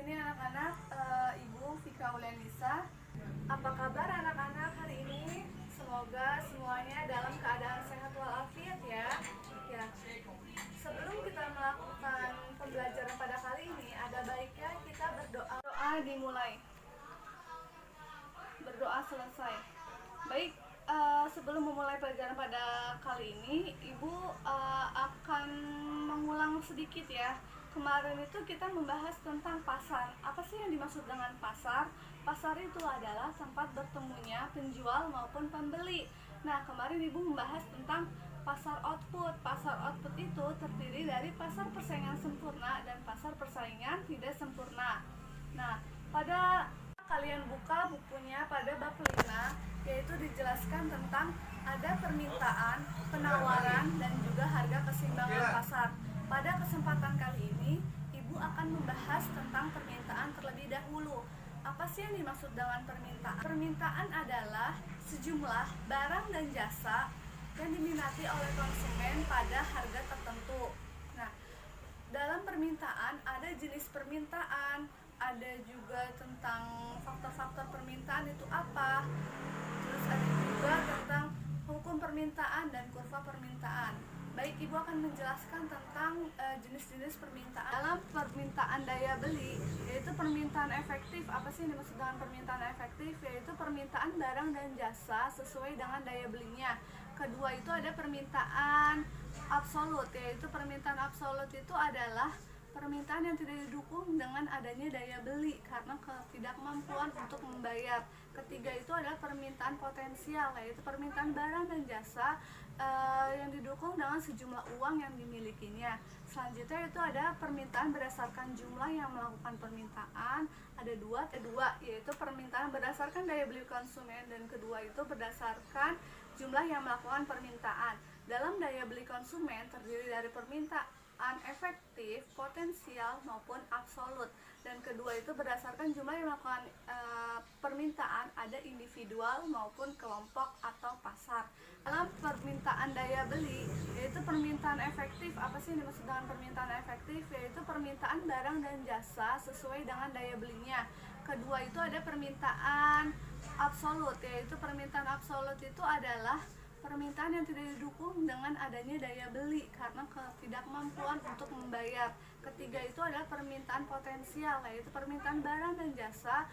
sini anak-anak, Ibu Fika Ulenisa. Apa kabar anak-anak hari ini? Semoga semuanya dalam keadaan sehat walafiat ya. Ya. Sebelum kita melakukan pembelajaran pada kali ini, ada baiknya kita berdoa. Doa dimulai. Berdoa selesai. Baik, sebelum memulai pelajaran pada kali ini, Ibu akan mengulang sedikit ya. Kemarin itu kita membahas tentang pasar. Apa sih yang dimaksud dengan pasar? Pasar itu adalah tempat bertemunya penjual maupun pembeli. Nah, kemarin Ibu membahas tentang pasar output. Pasar output itu terdiri dari pasar persaingan sempurna dan pasar persaingan tidak sempurna. Nah, pada kalian buka bukunya pada bab 5, yaitu dijelaskan tentang ada permintaan, penawaran, dan juga harga keseimbangan pasar. Pada kesempatan kali ini, Ibu akan membahas tentang permintaan terlebih dahulu. Apa sih yang dimaksud dengan permintaan? Permintaan adalah sejumlah barang dan jasa yang diminati oleh konsumen pada harga tertentu. Nah, dalam permintaan ada jenis permintaan, ada juga tentang faktor-faktor permintaan itu apa, terus ada juga tentang hukum permintaan dan kurva permintaan. Baik, Ibu akan menjelaskan tentang jenis-jenis permintaan. Dalam permintaan daya beli, yaitu permintaan efektif. Apa sih yang dimaksud dengan permintaan efektif? Yaitu permintaan barang dan jasa sesuai dengan daya belinya. Kedua itu ada permintaan absolut, yaitu permintaan absolut itu adalah permintaan yang tidak didukung dengan adanya daya beli karena ketidakmampuan untuk membayar. Ketiga itu adalah permintaan potensial, yaitu permintaan barang dan jasa yang didukung dengan sejumlah uang yang dimilikinya. Selanjutnya itu ada permintaan berdasarkan jumlah yang melakukan permintaan. Ada dua, yaitu permintaan berdasarkan daya beli konsumen, dan kedua itu berdasarkan jumlah yang melakukan permintaan. Dalam daya beli konsumen terdiri dari permintaan efektif, potensial, maupun absolut. Dan kedua itu berdasarkan jumlah yang melakukan permintaan, ada individual maupun kelompok atau pasar. Dalam permintaan daya beli, yaitu permintaan efektif. Apa sih yang dimaksud dengan permintaan efektif? Yaitu permintaan barang dan jasa sesuai dengan daya belinya. Kedua itu ada permintaan absolut, yaitu permintaan absolut itu adalah permintaan yang tidak didukung dengan adanya daya beli karena ketidakmampuan untuk membayar. Ketiga itu adalah permintaan potensial, yaitu permintaan barang dan jasa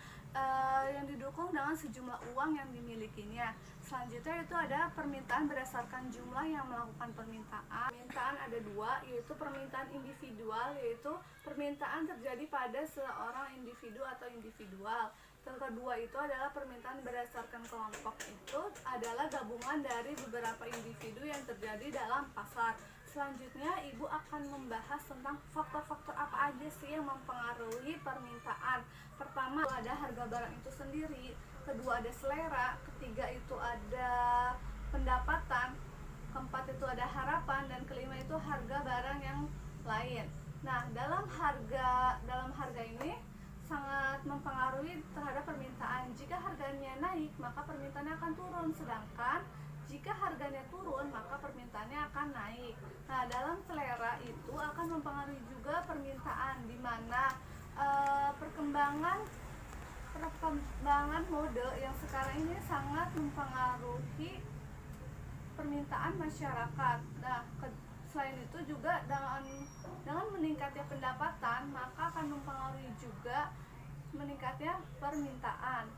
yang didukung dengan sejumlah uang yang dimilikinya. Selanjutnya itu ada permintaan berdasarkan jumlah yang melakukan permintaan. Permintaan ada dua, yaitu permintaan individual, yaitu permintaan terjadi pada seorang individu atau individual. Yang kedua itu adalah permintaan berdasarkan kelompok, itu adalah gabungan dari beberapa individu yang terjadi dalam pasar. Selanjutnya Ibu akan membahas tentang faktor-faktor apa aja sih yang mempengaruhi permintaan. Pertama ada harga barang itu sendiri, kedua ada selera, ketiga itu ada pendapatan, keempat itu ada harapan, dan kelima itu harga barang yang lain. Nah, dalam harga ini sangat mempengaruhi terhadap permintaan. Jika harganya naik, maka permintaannya akan turun, sedangkan jika harganya turun, maka permintaannya akan naik. Nah, dalam selera itu akan mempengaruhi juga permintaan, di mana perkembangan mode yang sekarang ini sangat mempengaruhi permintaan masyarakat. Nah, selain itu juga dengan meningkatnya pendapatan, maka akan mempengaruhi juga meningkatnya permintaan.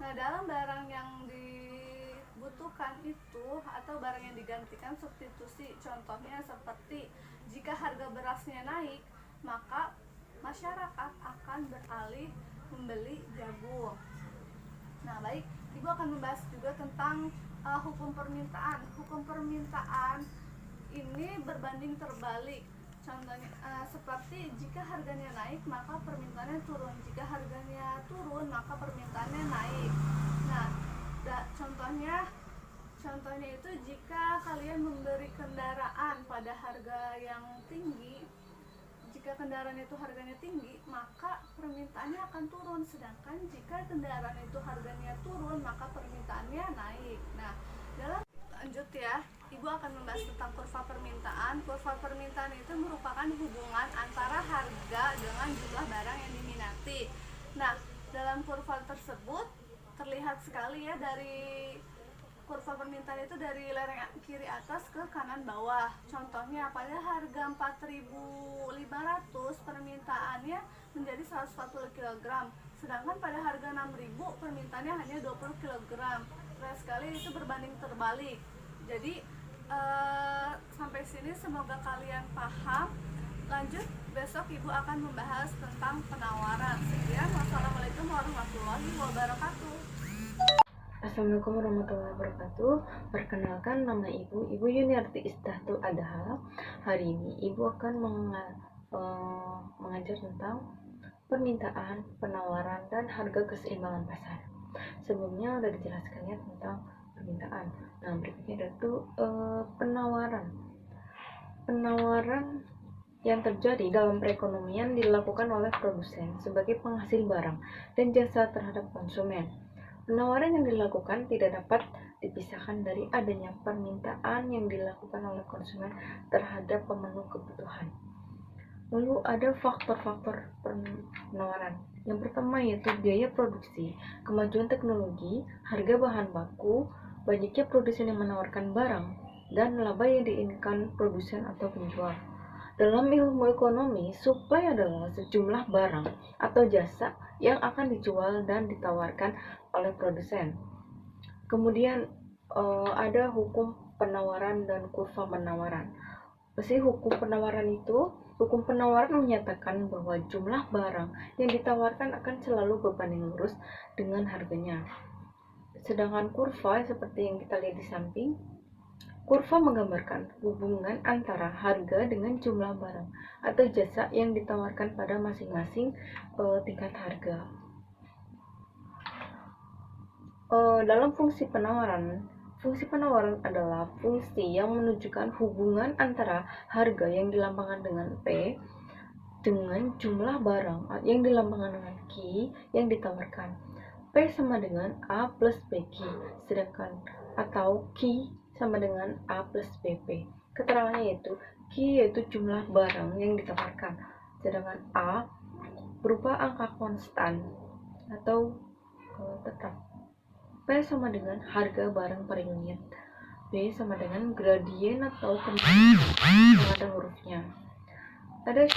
Nah, dalam barang yang dibutuhkan itu atau barang yang digantikan substitusi, contohnya seperti jika harga berasnya naik, maka masyarakat akan beralih membeli jagung. Nah, baik, Ibu akan membahas juga tentang hukum permintaan. Hukum permintaan ini berbanding terbalik. Contohnya seperti jika harganya naik, maka permintaannya turun. Jika harganya turun, maka permintaannya naik. Nah, contohnya itu jika kalian memberi kendaraan pada harga yang tinggi, jika kendaraan itu harganya tinggi, maka permintaannya akan turun. Sedangkan jika kendaraan itu harganya turun, maka permintaannya naik. Nah, lanjut ya. Ibu akan membahas tentang kurva permintaan. Kurva permintaan itu merupakan hubungan antara harga dengan jumlah barang yang diminati. Nah, dalam kurva tersebut terlihat sekali ya, dari kurva permintaan itu dari lereng kiri atas ke kanan bawah. Contohnya pada harga 4.500 permintaannya menjadi 140 kg, sedangkan pada harga 6.000 permintaannya hanya 20 kg. Berat sekali, itu berbanding terbalik. Jadi sampai sini semoga kalian paham. Lanjut, besok Ibu akan membahas tentang penawaran. Sekian, wassalamualaikum warahmatullahi wabarakatuh. Assalamualaikum warahmatullahi wabarakatuh. Perkenalkan, nama Ibu Yuniarti Istiahtul Adha. Hari ini Ibu akan mengajar tentang permintaan, penawaran, dan harga keseimbangan pasar. Sebelumnya sudah dijelaskan ya tentang permintaan. Nah, berikutnya yaitu penawaran. Penawaran yang terjadi dalam perekonomian dilakukan oleh produsen sebagai penghasil barang dan jasa terhadap konsumen. Penawaran yang dilakukan tidak dapat dipisahkan dari adanya permintaan yang dilakukan oleh konsumen terhadap pemenuh kebutuhan. Lalu ada faktor-faktor penawaran. Yang pertama yaitu biaya produksi, kemajuan teknologi, harga bahan baku, banyaknya produsen yang menawarkan barang, dan laba yang diinginkan produsen atau penjual. Dalam ilmu ekonomi, supply adalah sejumlah barang atau jasa yang akan dijual dan ditawarkan oleh produsen. Kemudian ada hukum penawaran dan kurva penawaran. Hukum penawaran menyatakan bahwa jumlah barang yang ditawarkan akan selalu berbanding lurus dengan harganya. Sedangkan kurva seperti yang kita lihat di samping, kurva menggambarkan hubungan antara harga dengan jumlah barang atau jasa yang ditawarkan pada masing-masing tingkat harga. Dalam fungsi penawaran adalah fungsi yang menunjukkan hubungan antara harga yang dilambangkan dengan P dengan jumlah barang yang dilambangkan dengan Q yang ditawarkan. P sama dengan A plus BQ, sedangkan atau Q sama dengan A plus BP. Keterangannya yaitu Q yaitu jumlah barang yang ditawarkan, sedangkan A berupa angka konstan atau tetap. P sama dengan harga barang per unit. B sama dengan gradien atau kembali pada hurufnya. Ada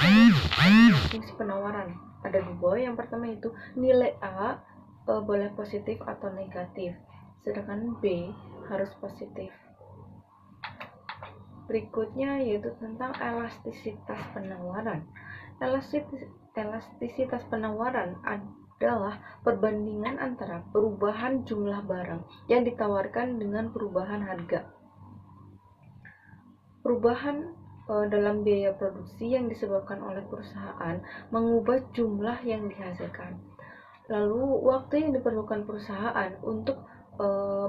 fungsi penawaran. Ada dua. Yang pertama itu nilai A boleh positif atau negatif, sedangkan B harus positif. Berikutnya yaitu tentang elastisitas penawaran. Elastisitas penawaran adalah perbandingan antara perubahan jumlah barang yang ditawarkan dengan perubahan harga. Perubahan dalam biaya produksi yang disebabkan oleh perusahaan mengubah jumlah yang dihasilkan. Lalu waktu yang diperlukan perusahaan untuk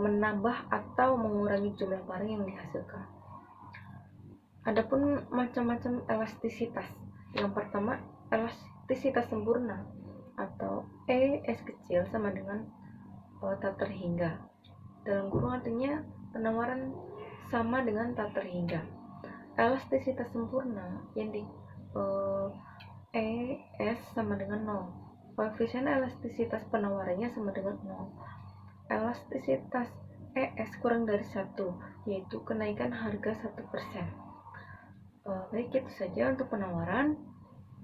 menambah atau mengurangi jumlah barang yang dihasilkan. Adapun macam-macam elastisitas. Yang pertama, elastisitas sempurna atau S kecil sama dengan tak terhingga. Dalam kurung artinya penawaran sama dengan tak terhingga. Elastisitas sempurna yang di S sama dengan 0. Koefisien elastisitas penawarannya sama dengan 0. Elastisitas ES kurang dari 1, yaitu kenaikan harga 1%. Baik, itu saja untuk penawaran.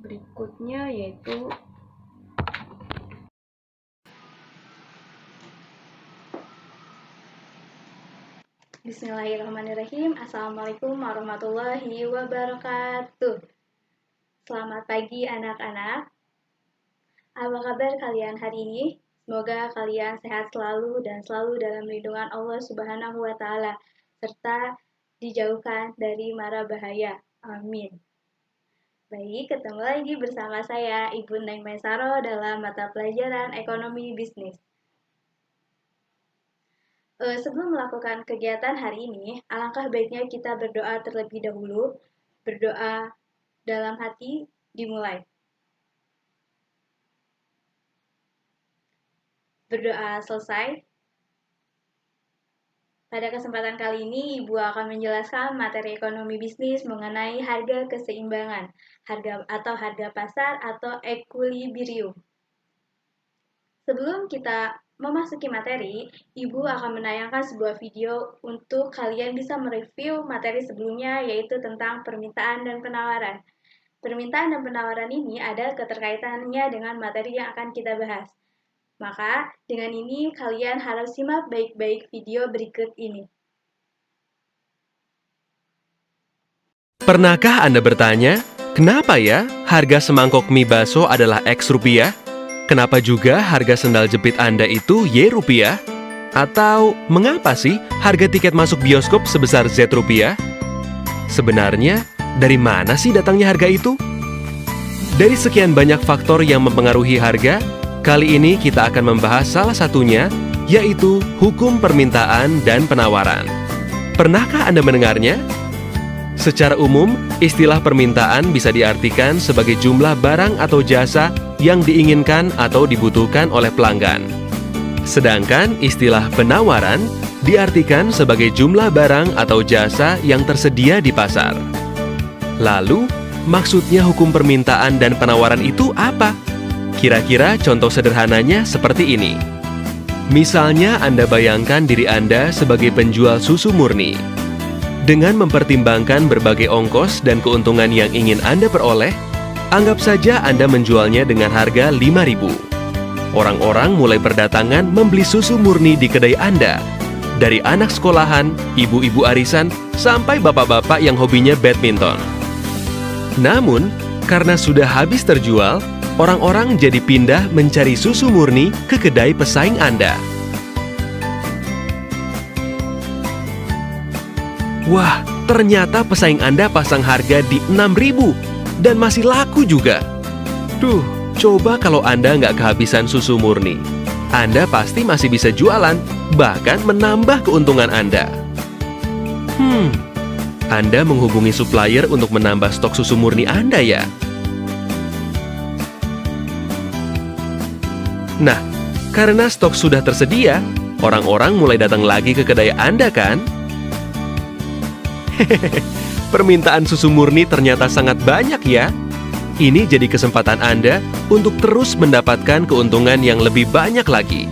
Berikutnya yaitu Bismillahirrahmanirrahim. Assalamualaikum warahmatullahi wabarakatuh. Selamat pagi anak-anak. Apa kabar kalian hari ini? Semoga kalian sehat selalu dan selalu dalam lindungan Allah Subhanahu wa Ta'ala, serta dijauhkan dari mara bahaya. Amin. Baik, ketemu lagi bersama saya, Ibu Neng Maisaro, dalam mata pelajaran Ekonomi Bisnis. Sebelum melakukan kegiatan hari ini, alangkah baiknya kita berdoa terlebih dahulu. Berdoa dalam hati dimulai. Berdoa selesai. Pada kesempatan kali ini, Ibu akan menjelaskan materi ekonomi bisnis mengenai harga keseimbangan, harga pasar atau equilibrium. Sebelum kita memasuki materi, Ibu akan menayangkan sebuah video untuk kalian bisa mereview materi sebelumnya, yaitu tentang permintaan dan penawaran. Permintaan dan penawaran ini ada keterkaitannya dengan materi yang akan kita bahas. Maka, dengan ini kalian harus simak baik-baik video berikut ini. Pernahkah Anda bertanya, kenapa ya harga semangkok mie bakso adalah X rupiah? Kenapa juga harga sendal jepit Anda itu Y rupiah? Atau mengapa sih harga tiket masuk bioskop sebesar Z rupiah? Sebenarnya, dari mana sih datangnya harga itu? Dari sekian banyak faktor yang mempengaruhi harga, kali ini kita akan membahas salah satunya, yaitu hukum permintaan dan penawaran. Pernahkah Anda mendengarnya? Secara umum, istilah permintaan bisa diartikan sebagai jumlah barang atau jasa yang diinginkan atau dibutuhkan oleh pelanggan. Sedangkan istilah penawaran diartikan sebagai jumlah barang atau jasa yang tersedia di pasar. Lalu, maksudnya hukum permintaan dan penawaran itu apa? Kira-kira contoh sederhananya seperti ini. Misalnya Anda bayangkan diri Anda sebagai penjual susu murni. Dengan mempertimbangkan berbagai ongkos dan keuntungan yang ingin Anda peroleh, anggap saja Anda menjualnya dengan harga 5.000. Orang-orang mulai berdatangan membeli susu murni di kedai Anda. Dari anak sekolahan, ibu-ibu arisan, sampai bapak-bapak yang hobinya badminton. Namun, karena sudah habis terjual, orang-orang jadi pindah mencari susu murni ke kedai pesaing Anda. Wah, ternyata pesaing Anda pasang harga di 6.000 dan masih laku juga. Duh, coba kalau Anda nggak kehabisan susu murni. Anda pasti masih bisa jualan, bahkan menambah keuntungan Anda. Anda menghubungi supplier untuk menambah stok susu murni Anda ya? Nah, karena stok sudah tersedia, orang-orang mulai datang lagi ke kedai Anda kan? Permintaan susu murni ternyata sangat banyak ya. Ini jadi kesempatan Anda untuk terus mendapatkan keuntungan yang lebih banyak lagi.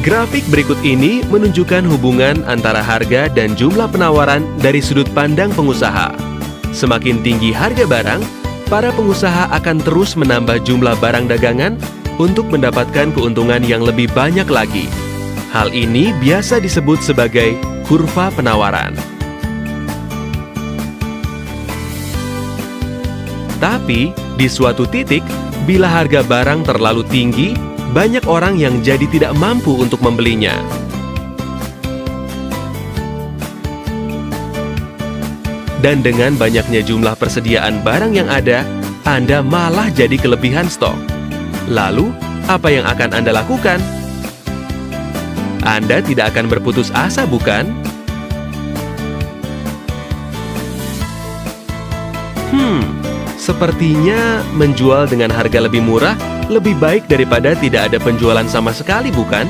Grafik berikut ini menunjukkan hubungan antara harga dan jumlah penawaran dari sudut pandang pengusaha. Semakin tinggi harga barang, para pengusaha akan terus menambah jumlah barang dagangan untuk mendapatkan keuntungan yang lebih banyak lagi. Hal ini biasa disebut sebagai kurva penawaran. Tapi, di suatu titik, bila harga barang terlalu tinggi, banyak orang yang jadi tidak mampu untuk membelinya. Dan dengan banyaknya jumlah persediaan barang yang ada, Anda malah jadi kelebihan stok. Lalu, apa yang akan Anda lakukan? Anda tidak akan berputus asa, bukan? Sepertinya menjual dengan harga lebih murah lebih baik daripada tidak ada penjualan sama sekali, bukan?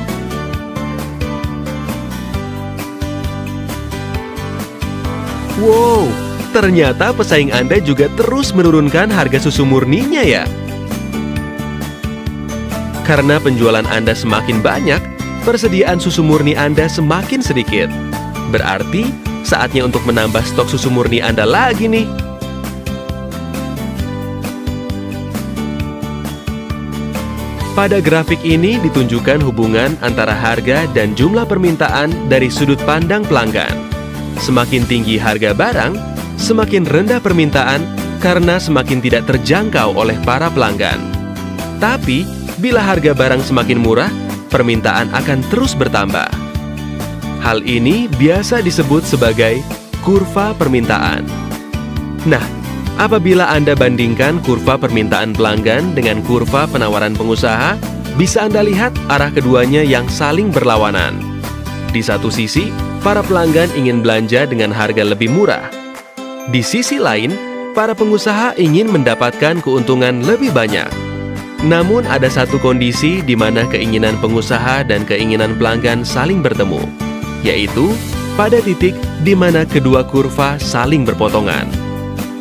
Wow, ternyata pesaing Anda juga terus menurunkan harga susu murninya ya. Karena penjualan Anda semakin banyak, persediaan susu murni Anda semakin sedikit. Berarti, saatnya untuk menambah stok susu murni Anda lagi nih. Pada grafik ini ditunjukkan hubungan antara harga dan jumlah permintaan dari sudut pandang pelanggan. Semakin tinggi harga barang, semakin rendah permintaan karena semakin tidak terjangkau oleh para pelanggan. Tapi, bila harga barang semakin murah, permintaan akan terus bertambah. Hal ini biasa disebut sebagai kurva permintaan. Nah, apabila Anda bandingkan kurva permintaan pelanggan dengan kurva penawaran pengusaha, Bisa Anda lihat arah keduanya yang saling berlawanan. Di satu sisi, para pelanggan ingin belanja dengan harga lebih murah. Di sisi lain, para pengusaha ingin mendapatkan keuntungan lebih banyak. Namun ada satu kondisi di mana keinginan pengusaha dan keinginan pelanggan saling bertemu, yaitu pada titik di mana kedua kurva saling berpotongan.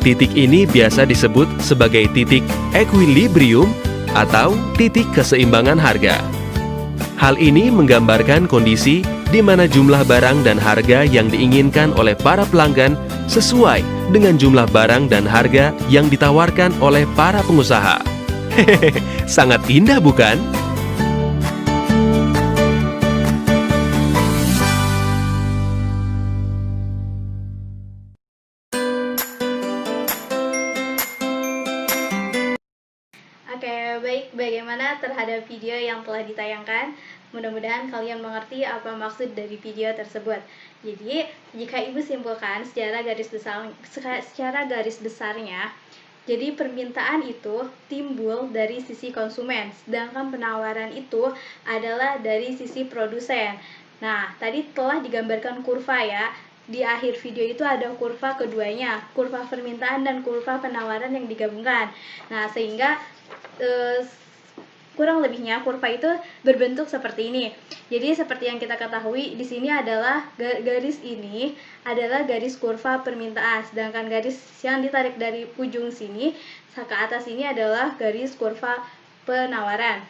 Titik ini biasa disebut sebagai titik equilibrium atau titik keseimbangan harga. Hal ini menggambarkan kondisi di mana jumlah barang dan harga yang diinginkan oleh para pelanggan sesuai dengan jumlah barang dan harga yang ditawarkan oleh para pengusaha. Hehehe, sangat indah bukan? Oke, baik. Bagaimana terhadap video yang telah ditayangkan? Mudah-mudahan kalian mengerti apa maksud dari video tersebut. Jadi, jika Ibu simpulkan secara garis besarnya, jadi permintaan itu timbul dari sisi konsumen, sedangkan penawaran itu adalah dari sisi produsen. Nah, tadi telah digambarkan kurva ya. Di akhir video itu ada kurva keduanya, kurva permintaan dan kurva penawaran yang digabungkan. Nah, sehingga kurang lebihnya kurva itu berbentuk seperti ini. Jadi seperti yang kita ketahui di sini adalah garis ini adalah garis kurva permintaan, sedangkan garis yang ditarik dari ujung sini ke atas ini adalah garis kurva penawaran.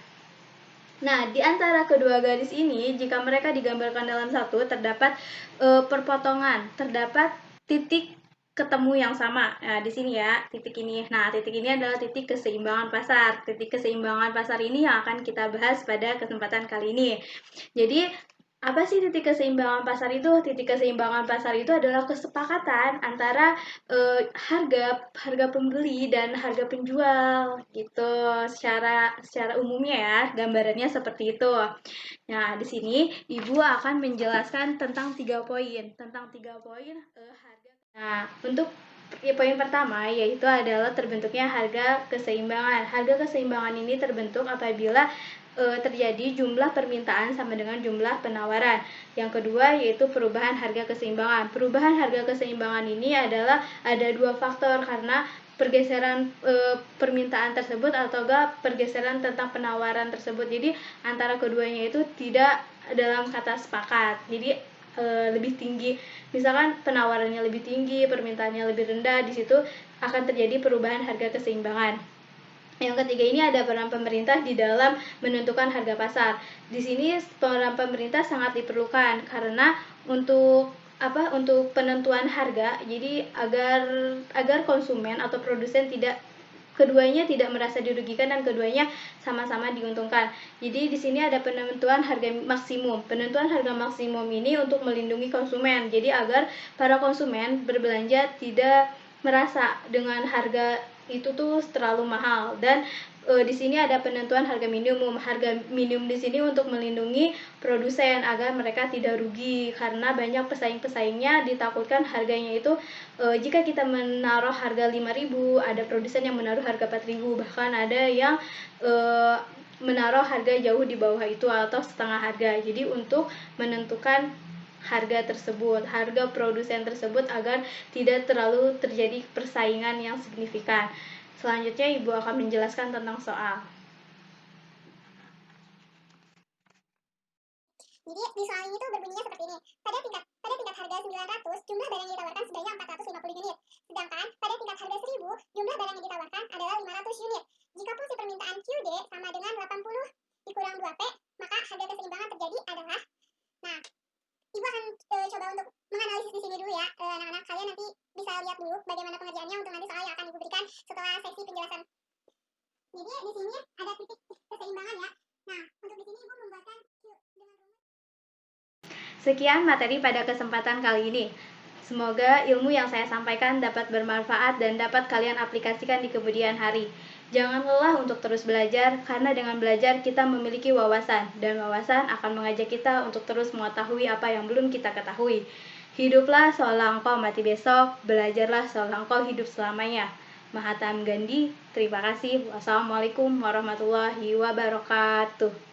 Nah, di antara kedua garis ini jika mereka digambarkan dalam satu terdapat perpotongan, terdapat titik ketemu yang sama. Nah, di sini ya, titik ini. Nah, titik ini adalah titik keseimbangan pasar. Titik keseimbangan pasar ini yang akan kita bahas pada kesempatan kali ini. Jadi, apa sih titik keseimbangan pasar itu? Titik keseimbangan pasar itu adalah kesepakatan antara harga pembeli dan harga penjual gitu. Secara umumnya ya, gambarannya seperti itu. Nah, di sini Ibu akan menjelaskan tentang 3 poin, harga. Nah, untuk poin pertama yaitu adalah terbentuknya harga keseimbangan. Harga keseimbangan ini terbentuk apabila terjadi jumlah permintaan sama dengan jumlah penawaran. Yang kedua yaitu perubahan harga keseimbangan. Perubahan harga keseimbangan ini adalah ada 2 faktor karena pergeseran permintaan tersebut atau pergeseran tentang penawaran tersebut. Jadi antara keduanya itu tidak dalam kata sepakat. Jadi lebih tinggi, misalkan penawarannya lebih tinggi, permintaannya lebih rendah, di situ akan terjadi perubahan harga keseimbangan. Yang ketiga ini ada peran pemerintah di dalam menentukan harga pasar. Di sini peran pemerintah sangat diperlukan karena untuk penentuan harga, jadi agar konsumen atau produsen keduanya tidak merasa dirugikan dan keduanya sama-sama diuntungkan. Jadi di sini ada penentuan harga maksimum. Penentuan harga maksimum ini untuk melindungi konsumen. Jadi agar para konsumen berbelanja tidak merasa dengan harga itu tuh terlalu mahal. Dan di sini ada penentuan harga minimum. Harga minimum di sini untuk melindungi produsen agar mereka tidak rugi karena banyak pesaing-pesaingnya ditakutkan harganya itu jika kita menaruh harga 5.000, ada produsen yang menaruh harga 4.000, bahkan ada yang menaruh harga jauh di bawah itu atau setengah harga. Jadi untuk menentukan harga tersebut, harga produsen tersebut agar tidak terlalu terjadi persaingan yang signifikan. Selanjutnya Ibu akan menjelaskan tentang soal. Jadi di soal ini tuh berbunyinya seperti ini. Pada tingkat harga 900, jumlah barang yang ditawarkan sebanyak 450 unit. Sedangkan pada tingkat harga 1000, jumlah barang yang ditawarkan adalah 500 unit. Jika fungsi permintaan QD sama dengan 80 dikurang 2P, maka harga keseimbangan terjadi adalah. Nah, Ibu akan coba untuk menganalisis di sini dulu ya. Anak-anak, kalian nanti bisa lihat dulu bagaimana pengerjaannya untuk nanti soal yang akan Ibu berikan setelah sesi penjelasan. Jadi di sini ada titik keseimbangan ya. Nah, untuk di sini Ibu membuatkan Q dengan rumus. Sekian materi pada kesempatan kali ini. Semoga ilmu yang saya sampaikan dapat bermanfaat dan dapat kalian aplikasikan di kemudian hari. Jangan lelah untuk terus belajar, karena dengan belajar kita memiliki wawasan, dan wawasan akan mengajak kita untuk terus mengetahui apa yang belum kita ketahui. Hiduplah seolah engkau mati besok, belajarlah seolah engkau hidup selamanya. Mahatma Gandhi. Terima kasih. Wassalamualaikum warahmatullahi wabarakatuh.